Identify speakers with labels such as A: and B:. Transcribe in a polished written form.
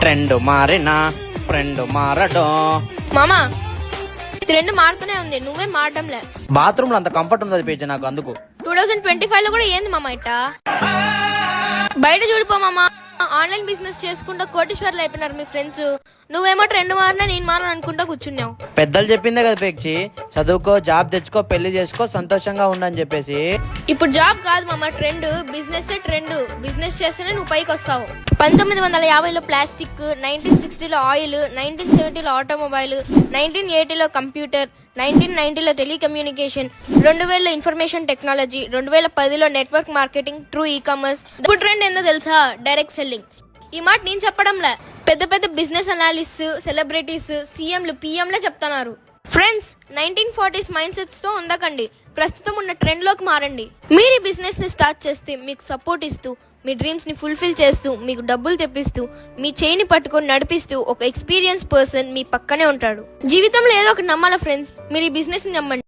A: Trend మారినా friend మారడో.
B: మామా trend మారుతూనే ఉంది, నువ్వే మారడంలే.
A: బాత్రూమ్ లో అంత కంఫర్ట్ ఉంది పేజీ నాకు, అందుకు
B: 2025 లో కూడా ఏంది మామా ఇట్టా? బయట చూడిపో మామా, ఆన్లైన్ బిజినెస్ చేసుకుంటా కోటీశ్వర్లు అయిపోయినారు మీ ఫ్రెండ్స్. నువ్వేమో ట్రెండ్ మారినా నేను మారను అనుకుంటా కూర్చున్నావు.
A: పెద్దలు చెప్పిందే కదా పేక్షి, చదువుకో, జాబ్ తెచ్చుకో, పెళ్లి చేసుకో, సంతోషంగా ఉండని చెప్పేసి.
B: ఇప్పుడు జాబ్ కాదు మామా ట్రెండ్, బిజినెస్ ట్రెండ్. బిజినెస్ చేస్తేనే నువ్వు పైకి వస్తావు. 1950లో ప్లాస్టిక్, 1960లో ఆయిల్, 1970లో ఆటోమొబైల్, 1980లో కంప్యూటర్, 1990లో టెలికమ్యూనికేషన్, 2000లో ఇన్ఫర్మేషన్ టెక్నాలజీ, 2010లో నెట్వర్క్ మార్కెటింగ్, ట్రూ ఈ-కామర్స్. ఇప్పుడు ట్రెండ్ ఏందో తెలుసా? Direct selling. ఈ మాట నేను చెప్పడంలే, పెద్ద పెద్ద బిజినెస్ అనాలిస్ట్, సెలబ్రిటీస్, సీఎంలు, పిఎంలే చెప్తున్నారు. ఫ్రెండ్స్, 1940s మైండ్ సెట్స్ తో ఉండకండి, ప్రస్తుతం ఉన్న ట్రెండ్ లోకి మారండి. మీరు ఈ బిజినెస్ ని స్టార్ట్ చేస్తే మీకు సపోర్ట్ ఇస్తూ, మీ డ్రీమ్స్ ని ఫుల్ఫిల్ చేస్తూ, మీకు డబ్బులు తెప్పిస్తూ, మీ చేయిని పట్టుకొని నడిపిస్తూ ఒక ఎక్స్పీరియన్స్ పర్సన్ మీ పక్కనే ఉంటాడు. జీవితంలో ఏదో ఒకటి నమ్మాలా ఫ్రెండ్స్, మీరు ఈ బిజినెస్ ని నమ్మండి.